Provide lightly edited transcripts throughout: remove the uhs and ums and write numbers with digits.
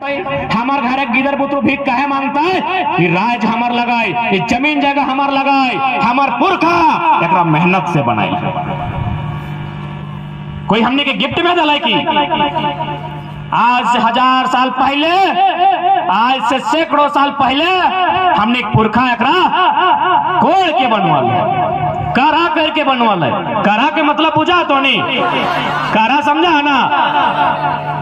हमार घर गिदर बुतरू भीख काहे मांगता है कि राज हमार लगाए, जमीन जगह हमार लगाए, हमार पुरखा एकरा मेहनत से बनाई। कोई हमने के गिफ्ट में दलाई की। आज से 1000 साल पहले, आज से सैकड़ों साल पहले हमने एक पुरखा एकरा कोड़ के बनवाल, करा करके बनवाल। करा के मतलब बुझा तो नहीं, करा समझा है ना।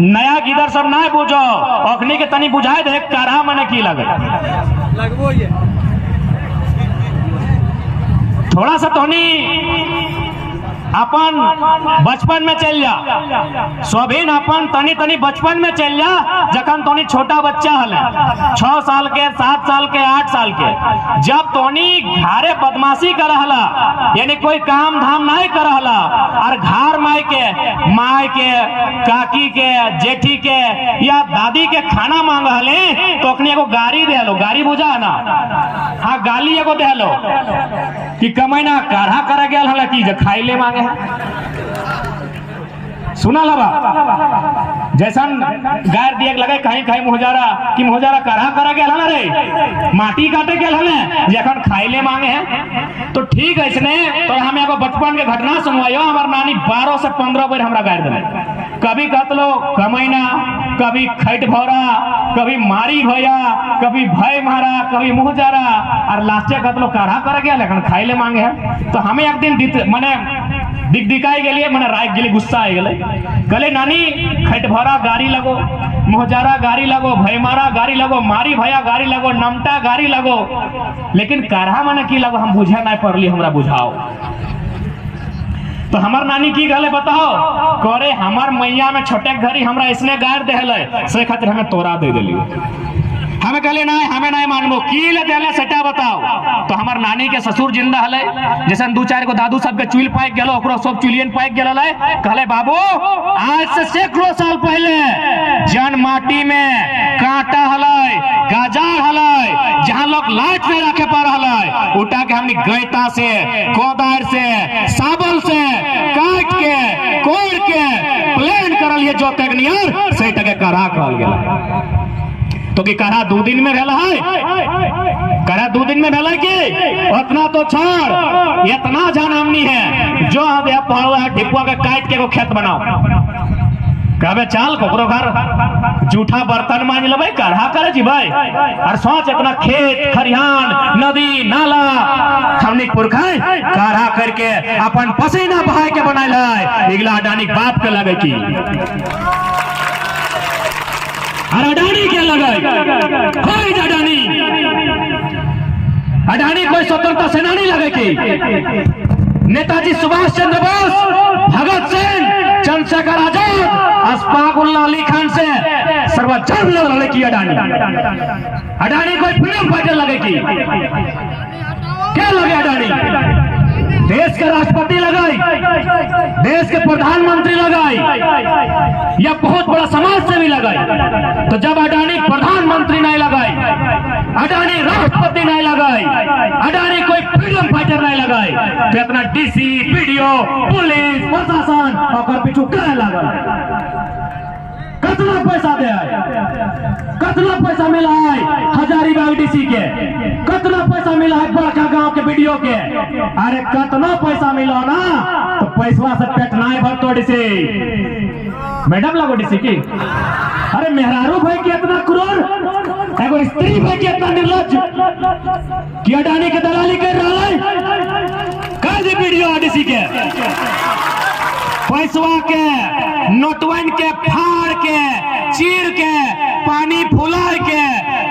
नया गिदर सब ना बुझो, अखनी के तनी बुझाए दे करा मने की लगबो ये थोड़ा सा तोनी अपन बचपन में चल जा, स्वाभिन अपन तनी तनी बचपन में चल जा। जखन तोनी छोटा बच्चा हले 6 साल के, 7 साल के, 8 साल के, जब तोनी घरे बदमाशी कर हला, यानी कोई काम धाम नहीं कर हला, और घर माई के काकी के, जेठी के या दादी के खाना मांग हले, तो अखनी एगो गाड़ी दे लो। गाड़ी बुझा ना, हाँ गाली एगो दे लो कि कमाई ना काढ़ा कर गया हला की खाई ले मांगे। सुना लबा जैसन गायर दिए लगे कहीं कहीं मुहजारा कि मुहजारा करा करा गया ना रे, माटी काटे गया हमें जखन खाइले मांगे हैं। तो ठीक है, इसने तो हमें एगो बचपन के घटना सुनवाइयो। हमार नानी 12 से 15 बार हमरा गायर दिले। कभी कतलो कमैना, कभी खैट भौरा, कभी मारी भैया, कभी भय मारा, कभी मुहजारा, और लास्टे कतलो काढ़ा कर गया लेकिन खाइले मांगे है। तो हमें एक दिन मने दिखाई के लिए मैंने राय के लिए गुस्सा आ गए। कले नानी खैट भरा गाड़ी लगो, मुहजारा गाड़ी लगो, भयमारा गाड़ी लगो, मारी भैया गाड़ी लगो, नमटा गाड़ी लगो, लेकिन काढ़ा मने की लगो हम बुझे नहीं पड़ली, हमरा बुझाओ। तो हमार नानी की गले बताओ करे, हमार मैया में छोटे घरी हमरा इसने गायर देहले से खातिर हमें तोरा दे दिली। हमें कहले ना, हमें नहीं मानबो की ले देले सेटा बताओ। तो हमार नानी के ससुर जिंदा हले, जैसे 2-4 को दादू सब के चुल पाइक गेलो, ओकरो सब चुलियन पाइक गेलो ले। कहले बाबू आज से सैकड़ों साल पहले जन माटी में कांटा हले, गाजार हले, जहां लोग लाइट में रखे पर हले, उठा के हमनी गैता से, कोदार से, साबल से काट के, कोड़ के प्लान करल ये जो टेक्नियर से टके करा कहल गेला। तो कि करा 2 दिन में रहला है, करा 2 दिन में रहला कि उतना तो छोड़, इतना जान हमनी है जो अब पड़वा ढिपुआ के काट के को खेत बनाओ। कहबे चाल कोकरो घर जूठा बर्तन मांज लेबै, काढ़ा करे जी भाई, और सोच इतना खेत खरिहान नदी नाला हमनी पुरखा काढ़ा करके अपन पसीना बहाय के बनाइल है। इगला अडानी बाप के लगे की अडानी क्या लगाए, अडानी कोई स्वतंत्रता सेनानी लगे की नेताजी सुभाष चंद्र बोस, भगत सिंह, चंद्रशेखर आजाद, अशफाक उल्लाह अली खान से सर्वोच्च लड़े की अडानी। अडानी कोई फ्रीडम फाइटर लगे की क्या लगे अडानी? देश के राष्ट्रपति लगाई, देश के प्रधानमंत्री लगाई, या बहुत बड़ा समाज सेवी लगाई। तो जब अडानी प्रधानमंत्री नहीं लगाई, अडानी राष्ट्रपति नहीं लगाई, अडानी कोई फ्रीडम फाइटर नहीं लगाई, तो इतना डीसी, पीडीओ, पुलिस, प्रशासन और पीछू करे लगा। कितना पैसा दे आए, कितना पैसा मिला है हजारीबाग डीसी के, कितना पैसा मिला है बड़का गांव के वीडियो के। अरे कितना पैसा मिला ना, तो पैसा से पेट नहीं भरतो डीसी। मैडम लगो डीसी की, अरे मेहरारू भाई की इतना क्रूर, एगो स्त्री भाई की इतना निर्लज कि अडानी के दलाली कर रहा है। काजी वीडियो डीसी के पैसवा के, नोटवन के फाड़ के, चीर के, पानी फुला के,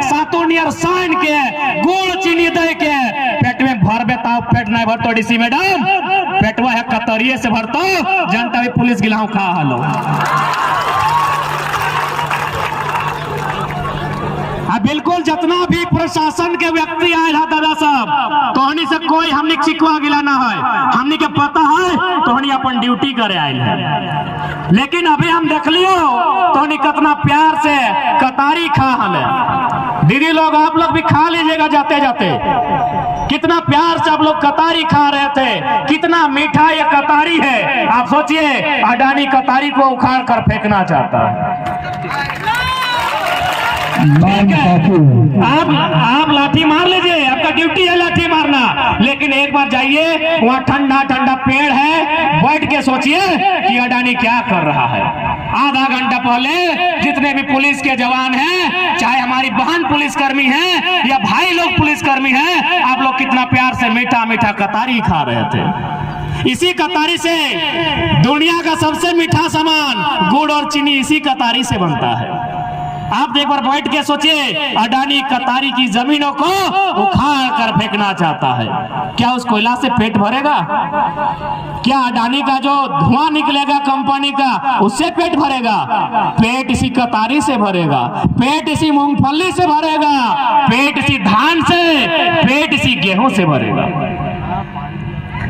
सातों नियर सान के, गुड़ चीनी दे के पेट में भरबे ताऊ पेट नहीं भरतो डीसी मैडम, पेटवा है कतरिये से भरतो, जनता भी पुलिस गिलाऊ खा हलो। बिल्कुल जितना भी प्रशासन के व्यक्ति आए है दादा साहब, तोहनी से कोई हमनी चिकवा गिला ना है, हमनी के पता है तोहनी अपन ड्यूटी करे आयल है। लेकिन अभी हम देख लियो तोहनी कितना प्यार से कतारी खा हमें। दीदी लोग आप लोग भी खा लीजिएगा जाते जाते, कितना प्यार से आप लोग कतारी खा रहे थे, कितना मीठा ये कतारी है। आप सोचिए अडानी कतारी को उखाड़ कर फेंकना चाहता है। ठीक है, आप लाठी मार लीजिए, आपका ड्यूटी है लाठी मारना, लेकिन एक बार जाइए वहाँ ठंडा ठंडा पेड़ है, बैठ के सोचिए कि अडानी क्या कर रहा है। आधा घंटा पहले जितने भी पुलिस के जवान हैं, चाहे हमारी बहन पुलिसकर्मी हैं या भाई लोग पुलिसकर्मी हैं, आप लोग कितना प्यार से मीठा मीठा कतारी खा रहे थे। इसी कतारी से दुनिया का सबसे मीठा सामान गुड़ और चीनी इसी कतारी से बनता है। आप एक बार बैठ के सोचिए, अडानी कतारी की जमीनों को उखाड़ कर फेंकना चाहता है। क्या उस कोयला से पेट भरेगा? क्या अडानी का जो धुआं निकलेगा कंपनी का, उससे पेट भरेगा? पेट इसी कतारी से भरेगा, पेट इसी मूंगफली से भरेगा, पेट इसी धान से, पेट इसी गेहूं से भरेगा।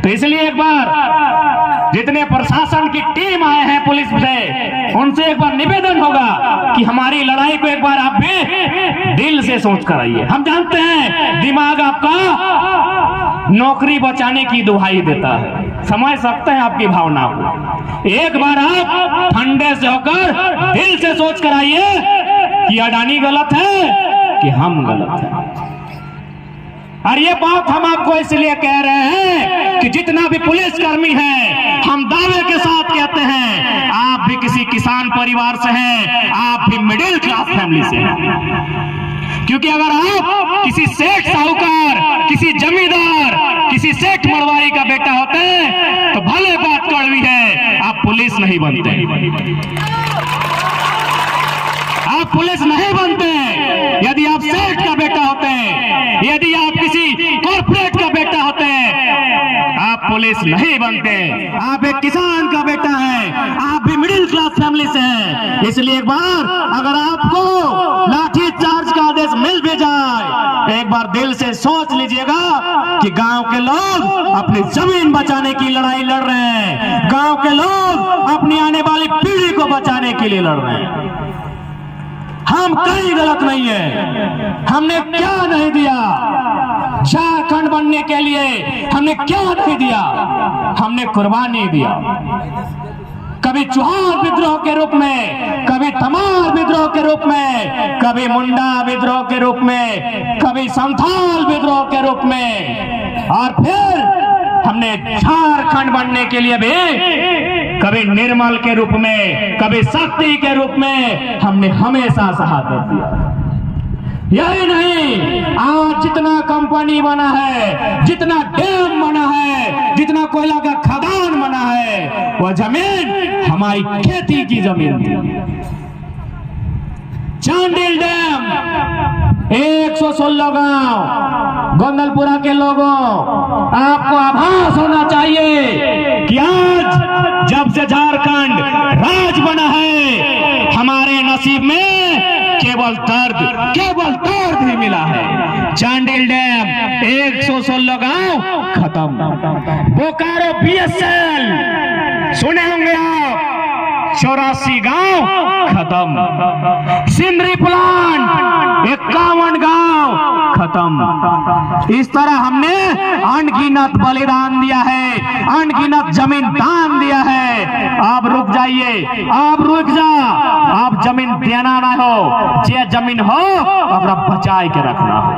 तो इसलिए एक बार जितने प्रशासन की टीम आए हैं पुलिस से, उनसे एक बार निवेदन होगा कि हमारी लड़ाई को एक बार आप भी दिल से सोच कर आइए। हम जानते हैं दिमाग आपका नौकरी बचाने की दुहाई देता है, समझ सकते हैं आपकी भावना को। एक बार आप ठंडे से होकर दिल से सोच कर आइए कि अडानी गलत है कि हम गलत हैं। और ये बात हम आपको इसलिए कह रहे हैं कि जितना भी पुलिसकर्मी है, हम दावे के साथ कहते हैं, आप भी किसी किसान परिवार से हैं, आप भी मिडिल क्लास फैमिली से हैं। क्योंकि अगर आप किसी सेठ साहूकार, किसी जमींदार, किसी सेठ मरवारी का बेटा होते तो भले बात कड़वी है, आप पुलिस नहीं बनते, आप पुलिस नहीं बनते। यदि आप सेठ का बेटा होते हैं, यदि आप किसी कॉर्पोरेट का बेटा होते हैं, आप पुलिस नहीं बनते। आप एक किसान का बेटा है, आप भी मिडिल क्लास फैमिली से हैं। इसलिए एक बार अगर आपको लाठी चार्ज का आदेश मिल भी जाए, एक बार दिल से सोच लीजिएगा कि गांव के लोग अपनी जमीन बचाने की लड़ाई लड़ रहे हैं, गांव के लोग अपनी आने वाली पीढ़ी को बचाने के लिए लड़ रहे हैं। हम कहीं गलत नहीं है। हमने क्या नहीं दिया झारखंड बनने के लिए, हमने क्या नहीं दिया, हमने कुर्बानी दिया। कभी चौहान विद्रोह के रूप में, कभी तमार विद्रोह के रूप में, कभी मुंडा विद्रोह के रूप में, कभी संथाल विद्रोह के रूप में, और फिर हमने झारखंड बनने के लिए भी कभी निर्मल के रूप में, कभी शक्ति के रूप में हमने हमेशा शहादत दिया। यही नहीं, आज जितना कंपनी बना है, जितना डैम बना है, जितना कोयला का खदान बना है, वह जमीन हमारी खेती की जमीन थी। चांडिल डैम 116 गांव गोंदलपुरा के लोगों, आपको आभास होना चाहिए कि आज जब से झारखंड राज बना है, हमारे नसीब में केवल दर्द ही मिला है। चांडिल डैम 116 गांव खत्म, बोकारो BSL सुने होंगे आप, 84 गांव खत्म, सिंदरी प्लांट 51 गांव खत्म। इस तरह हमने अनगिनत बलिदान दिया है, अनगिनत जमीन दान दिया है। आप रुक जाइए, आप रुक जा, आप जमीन देना ना हो, जे जमीन हो अपना बचाए के रखना हो।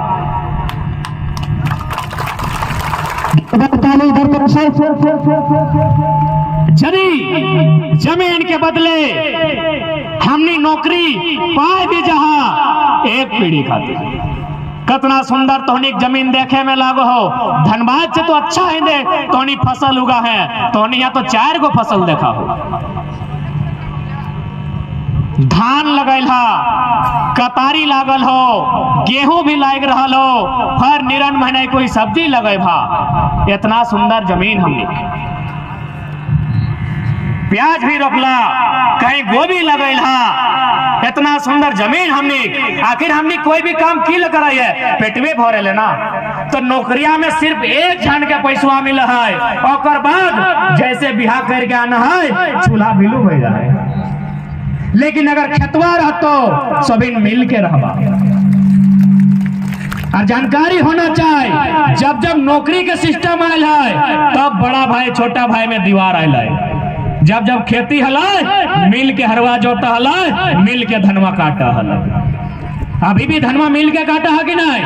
जमीन के बदले हमने नौकरी पाए भी जहां एक पीढ़ी खाती। कितना सुंदर तोहनी जमीन देखे में लागो हो, धनबाद से तो अच्छा है दे तोहनी फसल उगा है, तोहनी यहाँ तो 4 गो फसल देखा हो। धान लगल हा, कतारी लागल हो, गेहूं भी लाग रहा हो, हर निरन महीने कोई सब्जी लगे भा। इतना सुंदर जमीन हमने, प्याज भी रोपला, कहीं गोभी लगल हा, इतना सुंदर जमीन हमने। आखिर हमने कोई भी काम की कराई है, पेटवे भरे लेना। तो नौकरिया में सिर्फ एक झंड के पैसा मिला है, और बाद जैसे बिहार करके आना है चूल्हा बिलू हो जाए। लेकिन अगर खेतवा रहतो सभी मिल के रहबा। और जानकारी होना चाहिए, जब जब नौकरी के सिस्टम आयल है, तब बड़ा भाई छोटा भाई में दीवार आयल है। जब जब खेती हलाय, मिल के हरवा जोता हलाय, मिल के धनवा काटा हलाय। अभी भी धनवा मिल के काटा है कि नहीं?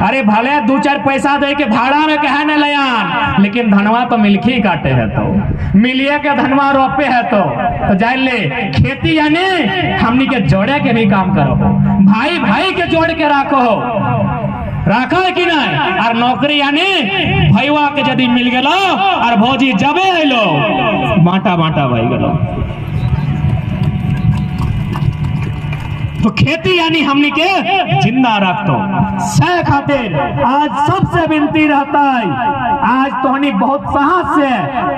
अरे भले 2-4 पैसा दे के भाड़ा में कहे न लयान, लेकिन धनवा तो मिलके ही काटे है, तो मिलिए के धनवा रोपे है, तो जान ले खेती यानी हमनी के जोड़े के भी काम करो, भाई भाई के जोड़ के रखो, रखा है कि नहीं? और नौकरी यानी भैया के यदि मिल गलो और भौजी जबे अलो बांटा बांटा भाई गलो, तो खेती यानी हमनी के जिंदा रख दो सह खातिर। आज सबसे विनती रहता है, आज तोहनी बहुत साहस से,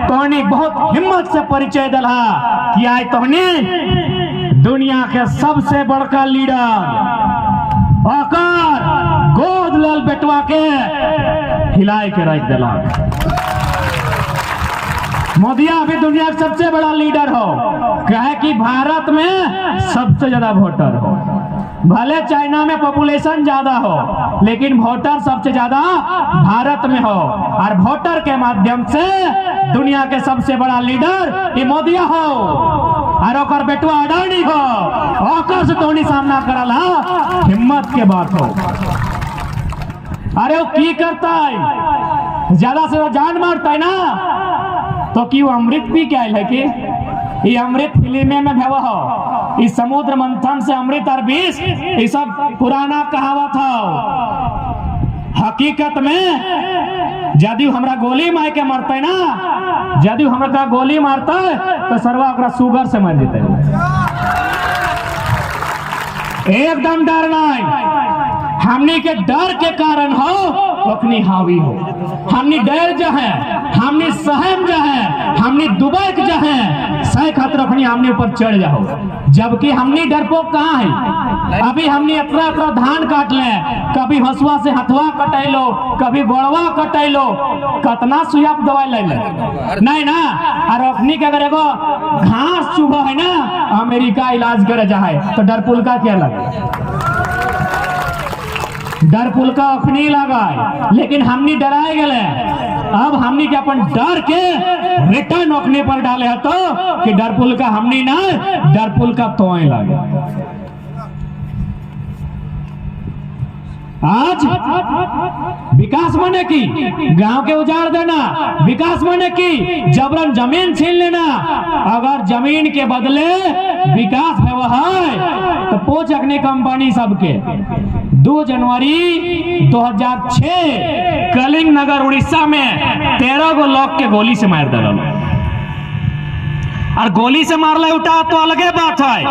तोहनी बहुत हिम्मत से परिचय दिला कि आज तोहनी दुनिया के सबसे बड़का लीडर आकर गोद लाल बेटवा के हिलाए के रख दिला। मोदिया अभी दुनिया का सबसे बड़ा लीडर हो, कहे कि भारत में सबसे ज्यादा वोटर हो, भले चाइना में पॉपुलेशन ज्यादा हो लेकिन वोटर सबसे ज्यादा भारत में हो, और वोटर के माध्यम से दुनिया के सबसे बड़ा लीडर ये मोदिया हो और ओकर बेटवा अडानी हो, ओकर से तोनी सामना करला हिम्मत के बात हो। अरे वो की करता है, ज्यादा से ज्यादा जान मारता है ना, तो कि वो अमृत भी क्या है कि ये अमृत फिल्म में भेवा हो, इस समुद्र मंथन से अमृत और विष ये सब पुराना कहावत हो। हकीकत में यदि हमरा गोली मार के मरते ना, यदि हमरा गोली मारता तो सर्वा शुगर से मर जेते, एकदम डर नहीं। हमनी के डर के कारण हो अपनी हावी हो, हमनी डर जो है, हमनी सहम जो है, हमनी दुबक जो है सह खातिर अपनी हमने ऊपर चढ़ जाओ, जबकि हमनी डरपोक कहाँ है। अभी हमनी इतना इतना धान काट ले, कभी हसुआ से हथवा कटैलो, कभी गोड़वा कटैलो, कितना सुइया दवाई ले ले नहीं ना। और अपनी के अगर एगो घास चुभा है ना, अमेरिका इलाज करे जाए तो डरपुल का क्या लगे, डरपुल का अखनी लगाए, लेकिन हमनी डराए गए। अब हमनी के अपन डर के रिटर्न अखने पर डाले है, तो कि डरपुल का हमनी ना, डरपुल का तोय लगे। आज विकास माने की गांव के उजाड़ देना, विकास माने की जबरन जमीन छीन लेना। अगर जमीन के बदले विकास है तो पोच अग्नि कंपनी सबके 2 जनवरी 2006 कलिंग नगर उड़ीसा में 13 गो लोग के गोली से मार दिया, और गोली से मारले उठा तो अलगे बात है।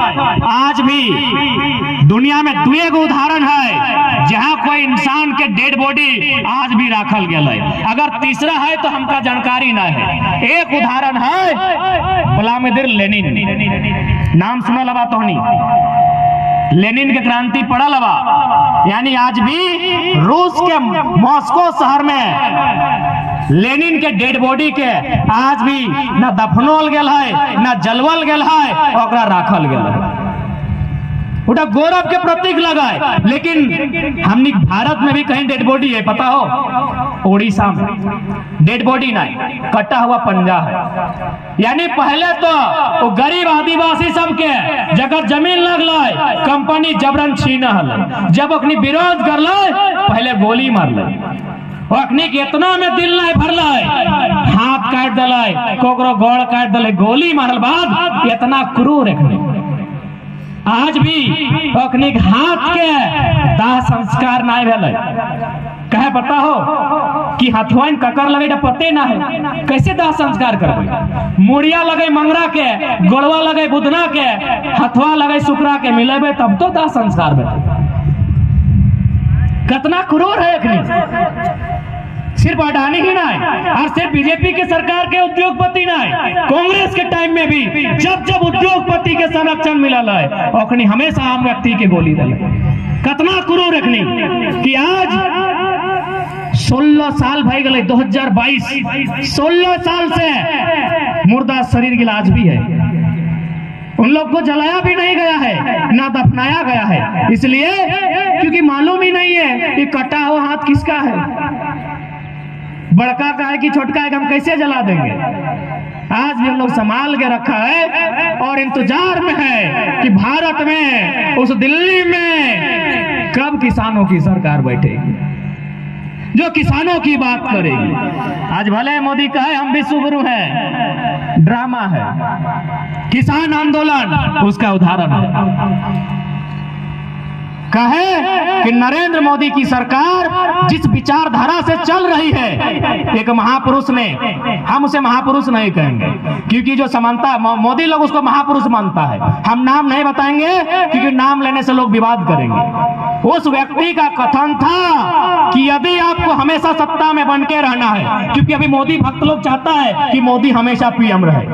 आज भी दुनिया में 2 गो उदाहरण है जहां कोई इंसान के डेड बॉडी आज भी रखल गया है, अगर तीसरा है तो हमका जानकारी ना है। एक उदाहरण है व्लादिमीर लेनिन, नाम सुना लबा तोहनी, लेनिन के क्रांति पड़ा लबा, यानी आज भी रूस के मॉस्को शहर में लेनिन के डेड बॉडी के आज भी न दफनोल गेल है, न जलवल गेल है, ओकरा राखल गेल है, उटा गौरव के प्रतीक लगाए। लेकिन हमनी भारत में भी कहीं डेड बॉडी है पता हो? उड़ीसा में डेड बॉडी नहीं, कटा हुआ पंजा है। यानी पहले तो वो गरीब आदिवासी सबके जगह जमीन लगल, कंपनी जबरन छीन हल, जब अपनी विरोध कर पहले गोली मार अखनी के इतना में दिल नहीं भरल, हाथ काट दिल, कोकरो गोड़ काट दिल, गोली मारल बाद इतना क्रूर अखनी। आज भी अखनी हाथ के दाह संस्कार नहीं भेल, कहे पता हो कि हथवाइन ककर लगे पते ना है, कैसे दाह संस्कार करबे? मुड़िया लगे मंगरा के, गोड़वा लगे बुधना के, हथवा लगे शुक्रा के मिलेबे तब तो दाह संस्कार बेटे। कितना क्रूर है अखनी। सिर्फ अडानी ही नहीं, और सिर्फ बीजेपी के सरकार के उद्योगपति नहीं, कांग्रेस के टाइम में भी जब जब उद्योगपति के संरक्षण मिलल है अखनी हमेशा आम व्यक्ति के गोली दिल। कितना क्रूर अखनी कि आज 16 साल भाई गए 2022, 16 साल से मुर्दा शरीर के इलाज भी है, उन लोग को जलाया भी नहीं गया है, ना दफनाया गया है, इसलिए क्योंकि मालूम ही नहीं है कि कटा हुआ हाथ किसका है, बड़का का है कि छोटका है, हम कैसे जला देंगे। आज भी हम लोग संभाल के रखा है और इंतजार में है कि भारत में उस दिल्ली में किसानों की सरकार बैठेगी, जो किसानों की बात करेगी। आज भले मोदी कहे हम विश्व गुरु हैं, ड्रामा है। किसान आंदोलन उसका उदाहरण है। कहे कि नरेंद्र मोदी की सरकार जिस विचारधारा से चल रही है, एक महापुरुष ने, हम उसे महापुरुष नहीं कहेंगे क्योंकि जो समानता मोदी लोग उसको महापुरुष मानता है, हम नाम नहीं बताएंगे क्योंकि नाम लेने से लोग विवाद करेंगे। उस व्यक्ति का कथन था कि यदि आपको हमेशा सत्ता में बन के रहना है, क्योंकि अभी मोदी भक्त लोग चाहता है कि मोदी हमेशा पीएम रहे,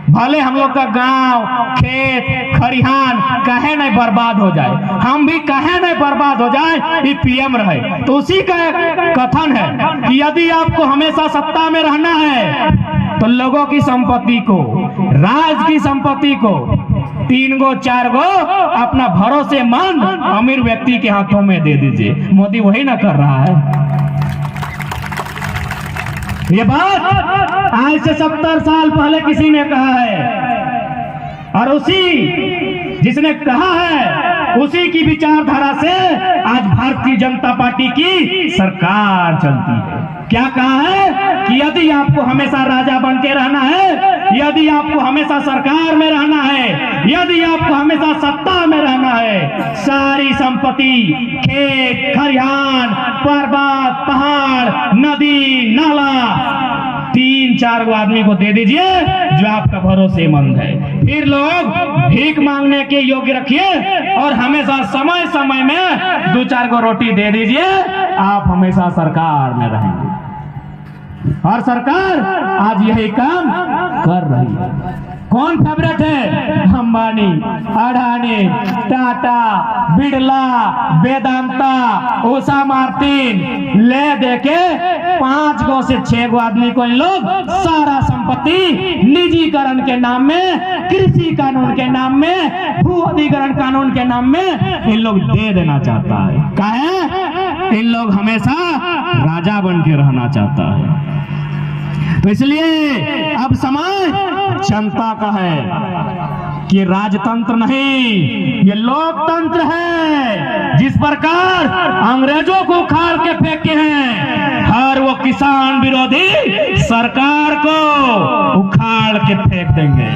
भले हम लोग का गांव, खेत, खरिहान कहे नहीं बर्बाद हो जाए, हम भी कहे नहीं बर्बाद हो जाए, ये पीएम रहे। तो उसी का कथन है कि यदि आपको हमेशा सत्ता में रहना है तो लोगों की संपत्ति को, राज की संपत्ति को 3 गो 4 गो अपना भरोसेमंद अमीर व्यक्ति के हाथों में दे दीजिए। मोदी वही ना कर रहा है। ये बात आज से 70 साल पहले किसी ने कहा है और उसी जिसने कहा है उसी की विचारधारा से आज भारतीय जनता पार्टी की सरकार चलती है। क्या कहा है कि यदि आपको हमेशा राजा बन के रहना है, यदि आपको हमेशा सरकार में रहना है, यदि आपको हमेशा सत्ता में रहना है, सारी संपत्ति, खेत खरिहान, पर्वत पहाड़, नदी नाला 3-4 गो आदमी को दे दीजिए जो आपका भरोसेमंद है। फिर लोग भीख मांगने के योग्य रखिए और हमेशा समय समय में 2-4 गो रोटी दे दीजिए, आप हमेशा सरकार में रहेंगे। और सरकार आज यही काम कर रही है। कौन फेवरेट है? अंबानी, अडानी, टाटा, बिरला, वेदांता, उषा मार्टिन ले देके 5 गो से 6 गो आदमी को इन लोग सारा संपत्ति निजीकरण के नाम में, कृषि कानून के नाम में, भू अधिग्रहण कानून के नाम में इन लोग दे देना चाहता है। काहे? इन लोग हमेशा राजा बन के रहना चाहता है। तो इसलिए अब समय जनता का है कि राजतंत्र नहीं, ये लोकतंत्र है। जिस प्रकार अंग्रेजों को उखाड़ के फेंके हैं, हर वो किसान विरोधी सरकार को उखाड़ के फेंक देंगे।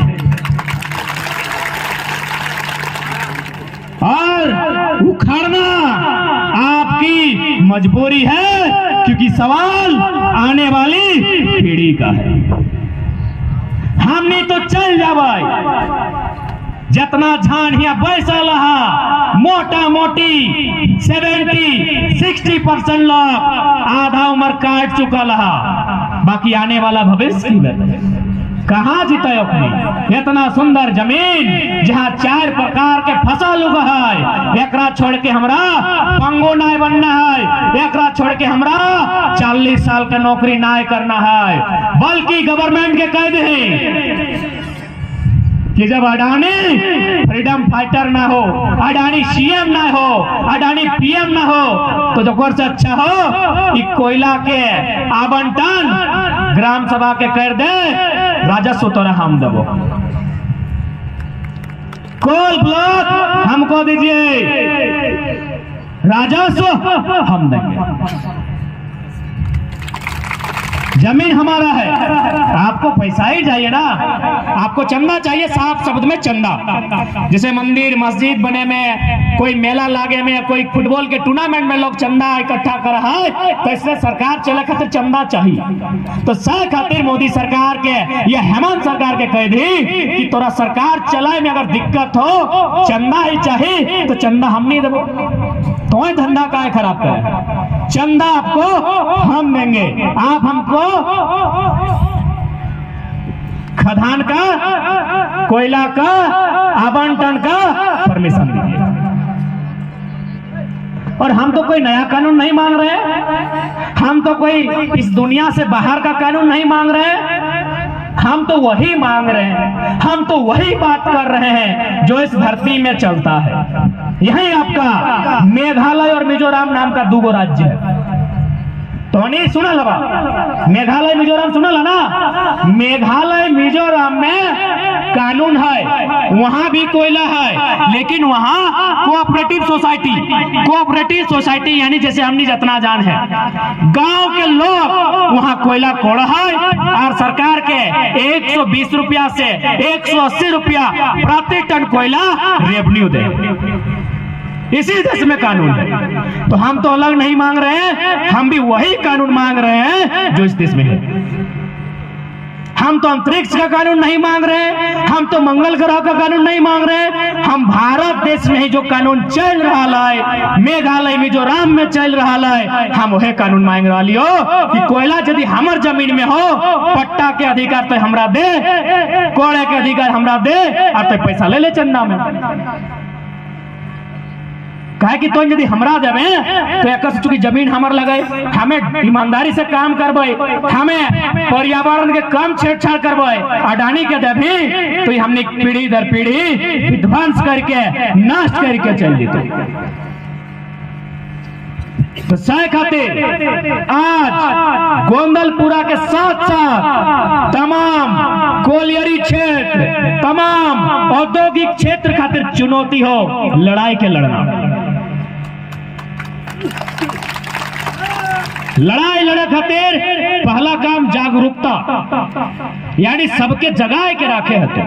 और उखाड़ना आपकी मजबूरी है क्योंकि सवाल आने वाली पीढ़ी का है। हमने तो चल जावाई जितना झान हिया बैसल रहा, मोटा मोटी 70-60% लोग आधा उम्र काट चुका रहा, बाकी आने वाला भविष्य की कहाँ जीते अपनी इतना सुंदर जमीन जहाँ 4 प्रकार के फसल उगा है। एकरा छोड़ के हमरा पंगो नाय बनना है, एकरा छोड़ के हमरा 40 साल का नौकरी नाय करना है, बल्कि गवर्नमेंट के कह दे कि जब अडानी फ्रीडम फाइटर ना हो, अडानी सीएम ना हो, अडानी पीएम ना हो, तो जो से अच्छा हो कि कोयला के आवंटन ग्राम सभा के कर दे, राजस्व तोरा हम देवो, कोल ब्लॉक हमको दीजिए, राजस्व हम देंगे, जमीन हमारा है। आपको पैसा ही चाहिए ना, आपको चंदा चाहिए, साफ शब्द में चंदा। जैसे मंदिर मस्जिद बने में, कोई मेला लागे में, कोई फुटबॉल के टूर्नामेंट में लोग चंदा इकट्ठा कर रहा है, तो इसलिए सरकार चले खातिर चंदा चाहिए। तो सह खातिर मोदी सरकार के या हेमंत सरकार के कह दी कि तोरा सरकार चलाए में अगर दिक्कत हो, चंदा ही चाहिए तो चंदा हम नहीं देवो, तो धंधा का खराब करे, चंदा आपको हम देंगे, आप हमको खदान का, कोयला का आवंटन का परमिशन दीजिए। और हम तो कोई नया कानून नहीं मांग रहे, हम तो कोई इस दुनिया से बाहर का कानून नहीं मांग रहे, हम तो वही मांग रहे हैं, हम तो वही बात कर रहे हैं जो इस धरती में चलता है। यही आपका मेघालय और मिजोरम नाम का 2 गो राज्य है। तो नहीं सुनल बा मेघालय मिजोरम सुनल ना, मेघालय मिजोरम में कानून है, वहां भी कोयला है, लेकिन वहां कोऑपरेटिव सोसाइटी यानी जैसे हमने जितना जान है गांव के लोग वहां कोयला कोड़ है और सरकार के 120 रुपया से 180 रुपया प्रति टन कोयला रेवेन्यू दे। इसी देश में कानून है। तो हम तो अलग नहीं मांग रहे हैं, हम भी वही कानून मांग रहे हैं जो इस देश में है। हम तो अंतरिक्ष का कानून नहीं मांग रहे, हम तो मंगल ग्रह का कानून नहीं मांग रहे, हम भारत देश में ही जो कानून चल रहा है, मेघालय मिजोरम में चल रहा है, हम वही कानून मांग रहा लियो कि कोयला यदि हमार जमीन में हो, पट्टा के अधिकार तो हमरा दे, कोड़े के अधिकार हमरा दे, और तो पैसा ले चंदा में। कहे कि तो यदि हमरा देवे तो एक चूंकि जमीन हमार लगे, हमें ईमानदारी से काम करबे, हमें पर्यावरण के कम छेड़छाड़ करबे, अडानी के देवी तो हमने पीढ़ी दर पीढ़ी विध्वंस करके नष्ट करके चल जेते। तो सह खातिर आज गोंदलपुरा के साथ साथ तमाम कोलियरी क्षेत्र, तमाम औद्योगिक क्षेत्र खातिर चुनौती हो लड़ाई के लड़ना। लड़ाई लड़े खातिर पहला काम जागरूकता यानी सबके जगाए के रखे हते।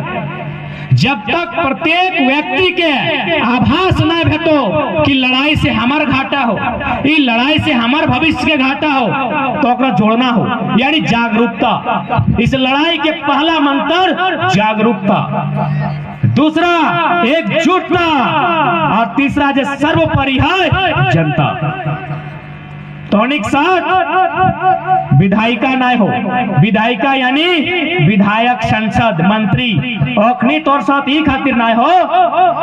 जब तक प्रत्येक व्यक्ति के आभास न भेटो कि लड़ाई से हमार घाटा हो, ई लड़ाई से हमार भविष्य के घाटा हो, तो ओकरा जोड़ना हो यानी जागरूकता। इस लड़ाई के पहला मंत्र जागरूकता, दूसरा एकजुटता और तीसरा जो सर्वोपरि है जनता। तोनिक साथ विधायिका ना हो, विधायिका यानी विधायक, संसद, मंत्री, ओखनी तोर साथ ही खातिर ना हो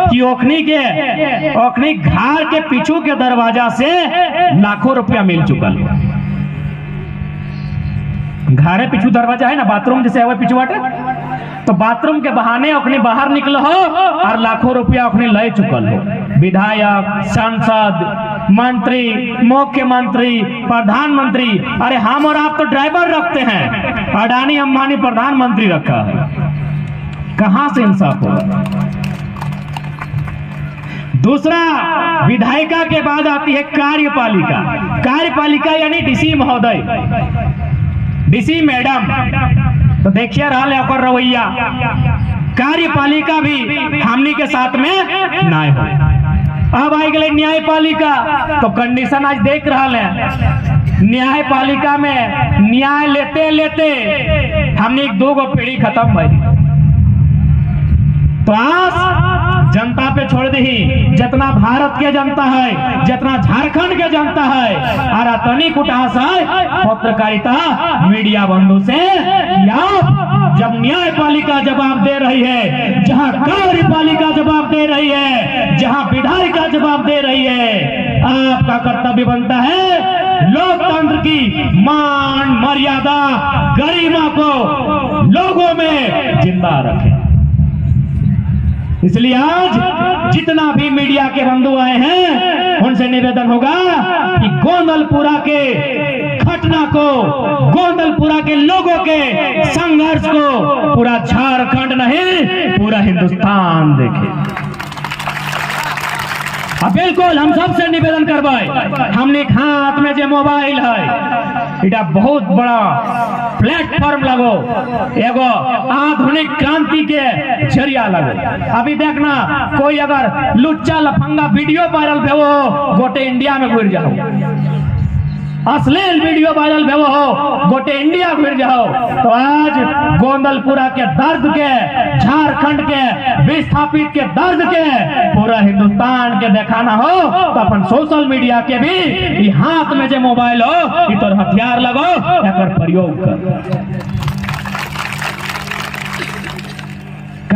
कि ओखनी घर के पीछू के दरवाजा से लाखों रुपया मिल चुकल। घरे पीछू दरवाजा है ना, बाथरूम जैसे है पिछुआटे, तो बाथरूम के बहाने ओखनी बाहर निकल हो और लाखों रुपया ओखनी ले चुकल हो। विधायक, सांसद, मंत्री, मुख्यमंत्री, प्रधानमंत्री, अरे हम और आप तो ड्राइवर रखते हैं, अडानी अंबानी प्रधानमंत्री रखा है, कहां से इंसाफ होगा। दूसरा विधायिका के बाद आती है कार्यपालिका। कार्यपालिका यानी डीसी महोदय, डीसी मैडम, तो देखिए रहा है ओकर रवैया। कार्यपालिका भी हमनी के साथ में ना हो। अब आई गए न्यायपालिका, तो कंडीशन आज देख रहा है। न्यायपालिका में न्याय लेते लेते हमने 2 पीढ़ी खत्म भई। तो आज जनता पे छोड़ दी, जितना भारत के जनता है, जितना झारखंड के जनता है, और तनिक उठास है पत्रकारिता मीडिया बंधु से। जब न्यायपालिका जवाब दे रही है, जहां कार्यपालिका जवाब दे रही है, जहां विधायिका जवाब दे रही है, आपका कर्तव्य बनता है लोकतंत्र की मान मर्यादा गरिमा को लोगों में जिंदा रखें। इसलिए आज जितना भी मीडिया के बंधु आए हैं उनसे निवेदन होगा कि गोंदलपुरा के घटना को, गोंदलपुरा के लोगों के संघर्ष को पूरा झारखंड नहीं पूरा हिंदुस्तान देखे। बिल्कुल हम सबसे निवेदन करवाए, हमने हाथ में जो मोबाइल है इटा बहुत बड़ा प्लेटफॉर्म लगो, एगो आधुनिक क्रांति के जरिया लगो। अभी देखना कोई अगर लुच्चा लफंगा वीडियो वायरल भेवो गोटे इंडिया में घुर जाओ, अश्लील वीडियो वायरल भेवो हो गोटे इंडिया घुर जाओ। तो आज गोंदलपुरा के दर्द के, झारखंड के विस्थापित के दर्द के पूरा हिंदुस्तान के दिखाना हो तो अपन सोशल मीडिया के भी हाथ में जो मोबाइल हो ये तो हथियार लगो, एकर प्रयोग कर।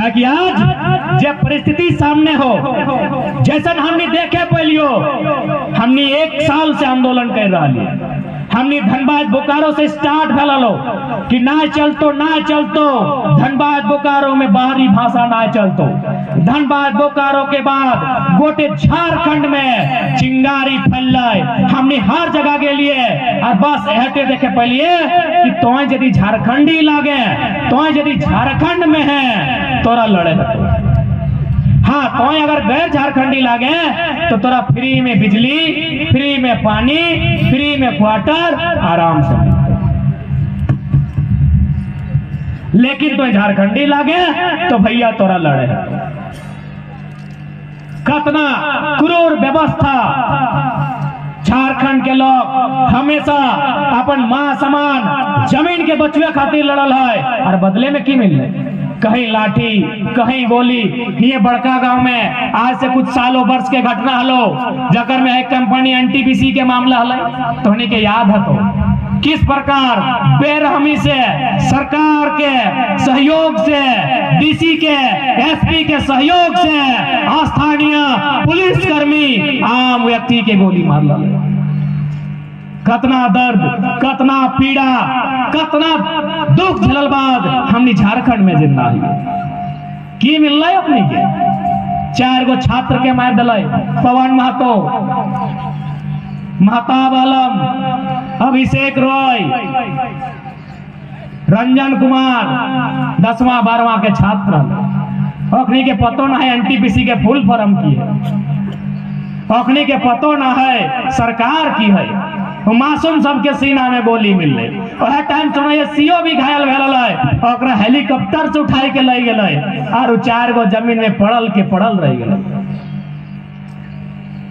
कि आज जब परिस्थिति सामने हो, जैसा हमने देखे पहलियो, हमने 1 साल से आंदोलन कर रहा है, हमने धनबाद बोकारो से स्टार्ट भेलो कि ना चलतो धनबाद बोकारो में बाहरी भाषा ना चलतो। धनबाद बोकारो के बाद गोटे झारखंड में चिंगारी फैल हमने हर जगह के लिए और बस हटे देखे पहले कि तो यदि झारखंडी लागे तो यदि झारखंड में है तोरा लड़े हाँ तो अगर गैर झारखंडी लागे तो तोरा फ्री में बिजली, फ्री में पानी, फ्री में क्वार्टर आराम से। लेकिन तो झारखंडी लागे तो भैया तोरा लड़े। कितना क्रूर व्यवस्था। झारखंड के लोग हमेशा अपन मां समान जमीन के बचवे खातिर लड़ल है और बदले में की मिल कहीं लाठी कहीं गोली। ये बड़का गांव में आज से कुछ सालों वर्ष के घटना हलो जकर में एक कंपनी एनटीपीसी के मामला हल तो के याद है तो किस प्रकार बेरहमी से सरकार के सहयोग से, डीसी के, एसपी के सहयोग से स्थानीय पुलिसकर्मी आम व्यक्ति के गोली मार ला। कतना दर्द, कतना पीड़ा, कतना दुख झेलल बाद हमने झारखंड में जिंदा है की मिल रहा है अपने के 4 गो छात्र के मार दिल। पवन महतो, महताब आलम, अभिषेक रॉय, रंजन कुमार 10वां 12वां के छात्र। अखनी के पतो ना है एनटीपीसी के फुल फॉर्म की है, अखनी के पतो ना है सरकार की है। मासूम सबके सीना में गोली मिल रही। वह टाइम सुनो सीओ भी घायल भेल हेलीकॉप्टर से उठाई के ले गए और 4 गो जमीन में पड़ल रह गए।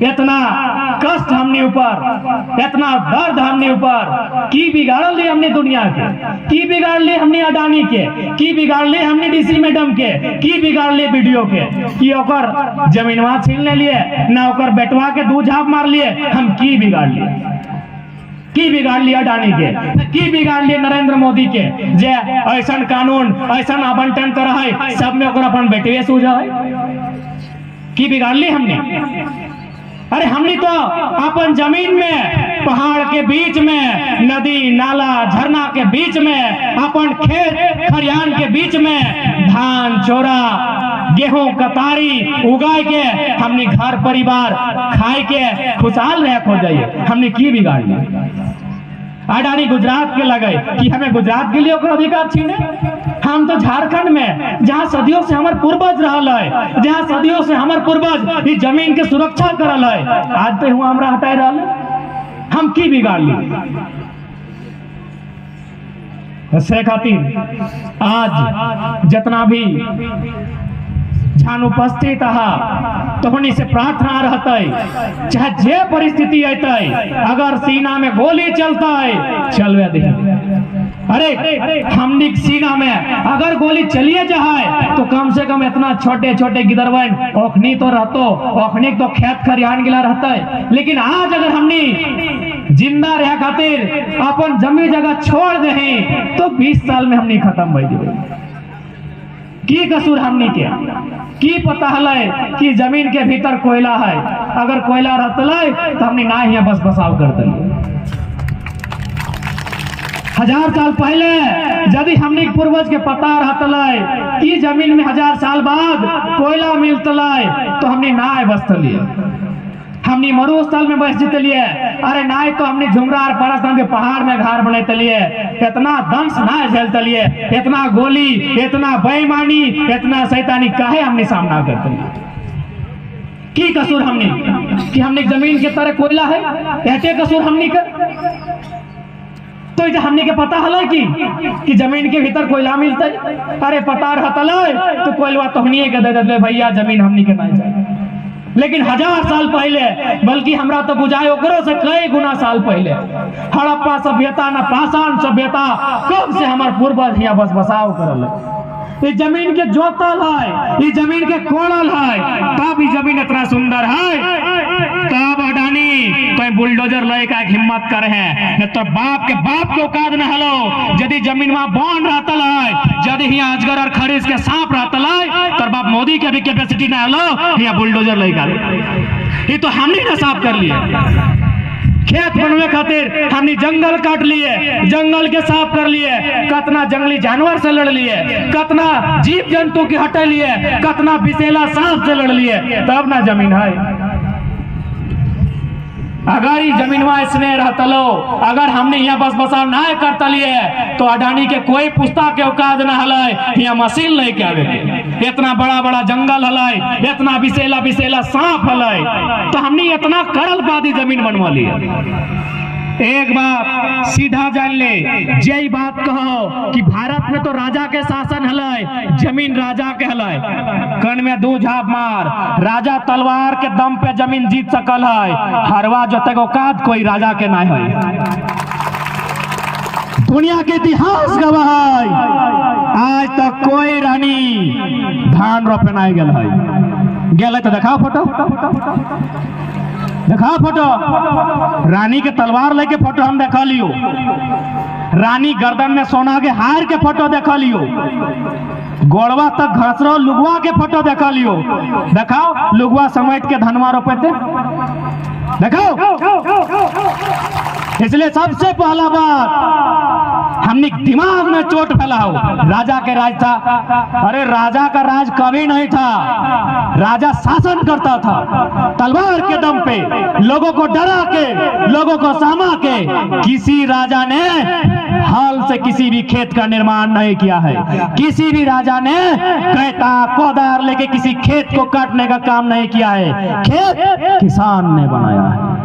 इतना कष्ट हमने ऊपर, इतना दर्द हमने ऊपर की बिगाड़ ली हमने दुनिया के, की बिगाड़ ली हमने अडानी के, की बिगाड़ ली हमने डीसी मैडम के, की बिगाड़ ली वीडियो के कि ओकर जमीनवा छीनने लिए ना ओकर बेटवा के 2 झाप मार लिए। हम की बिगाड़ लिए, की बिगाड़ लिया अडानी के, की बिगाड़ लिए नरेंद्र मोदी के जे ऐसा कानून ऐसा आवंटन कर है सब में ओकर अपन बेटे सूझा है। की बिगाड़ ली हमने। अरे हमने तो अपन जमीन में, पहाड़ के बीच में, नदी नाला झरना के बीच में, अपन खेत खरियान के बीच में धान चोरा गेहूं कतारी उगाए के हमने घर परिवार खाए के खुशहाल रह हो जाइए। हमने की बिगाड़ लिया। अडानी गुजरात के लगे कि हमें गुजरात के लिए अधिकार छीने। हम तो झारखंड में जहाँ सदियों से हमारे पूर्वज रहल है, जहाँ सदियों से हमारे पूर्वज इस जमीन के सुरक्षा करल है, आज तो हुआ हमरा हटाए रहल। हम की बिगाड़ ली से खातिर आज जितना भी उपस्थित तो होनी से प्रार्थना रहते चाहे जे परिस्थिति अतई, अगर सीना में गोली चलता है चलवे दे। अरे हमनी सीना में अगर गोली चलिए जाए तो कम से कम इतना छोटे छोटे गिदरवन ओखनी तो रहतो, ओखनी तो खेत खरियान गिला रहता है। लेकिन आज अगर हमनी जिंदा रह खातिर अपन जमी जगह छोड़ दे तो 20 साल में हमनी खत्म हो जाए। की कसूर हमनी के की पता है कि जमीन के भीतर कोयला है, अगर कोयला रहता तो हमने ना यहाँ बस बसाव करते। 1000 साल पहले यदि हमने पूर्वज के पता रहता कि जमीन में 1000 साल बाद कोयला मिलता तो हमने ना बसतलिए, हमने मरुस्थल में बस जीतलिए। अरे ना तो हमने झुमरा और परस्थान के पहाड़ में घर बने लिए, इतना दंश ना झेलतलिए, इतना गोली, इतना बेईमानी, इतना शैतानी काहे हमने सामना करते लिए। की कसूर हमने कि हमने जमीन के तरह कोयला है, ऐसे कसूर हमने कर तो हमने के पता हल कि जमीन के भीतर कोयला मिलता है। अरे पता रहता तो कोयला तो हमने के दे दे भैया जमीन हमने के नहीं चाहिए। लेकिन 1000 साल पहले, बल्कि हमरा तो बुझाए ओकरो से कई गुना साल पहले हड़प्पा सभ्यता न पाषाण सभ्यता कब से हमारे पूर्वज यहाँ बस बसाव करल। ये जमीन के जोतल है, ये जमीन के कोड़ल है, तब ये जमीन इतना सुंदर है। तब अडानी तो बुलडोजर लय का हिम्मत करे है, तो बाप के औकात न हलो। यदि जमीन वहां बॉन्ड रहता है, यदि यहाँ अजगर और खरीस के सांप रहता है, तो बाप मोदी के भी कैपेसिटी न हलो यहाँ बुलडोजर लय का। ये तो हमने ना साफ कर लिया खेत बनवे खातिर हमने जंगल काट लिए, जंगल के साफ कर लिए, कतना जंगली जानवर से लड़ लिए, कतना जीव जंतु के हटे लिए, कतना विषैला सांप से लड़ लिए, तब ना जमीन है। अगर ये जमीनवा इसने रहतलो, अगर हमने यहाँ बस बसाव ना करता लिए तो अडानी के कोई पुस्तक के औकात न हलाय, यहाँ मशीन लेके आवे के, इतना बड़ा बड़ा जंगल हलाय, इतना विषैला विषैला सांप हलाय, तो हमने इतना करल बादी जमीन बनवा लिया। एक बात सीधा जान ले, यही बात कहो कि भारत में तो राजा के शासन हलाय, जमीन राजा के हलाय। कण में दो झाप मार, राजा तलवार के दम पे जमीन जीत सकल है, हरवा जोते औकात कोई राजा के ना है। दुनिया के इतिहास गवाह है, आज तक कोई रानी धान रोपे ना गेल तो दिखाओ फोटो, देखा फोटो, रानी के तलवार लेके फोटो हम देखा लियो, रानी गर्दन में सोना के हार के फोटो देखा लियो, गोड़वा तक घसरो लुगवा के फोटो देखा लियो, देखाओ लुगवा समेट के धनवा रोपते, देखाओ। इसलिए सबसे पहला बात, हमने दिमाग में चोट फैलाओ। राजा के राज था, अरे राजा का राज कभी नहीं था, राजा शासन करता था तलवार के दम पे, लोगों को डरा के, लोगों को सामा के। किसी राजा ने हल से किसी भी खेत का निर्माण नहीं किया है, किसी भी राजा ने कैता कोदार लेके किसी खेत को काटने का काम नहीं किया है, खेत किसान ने बनाया है।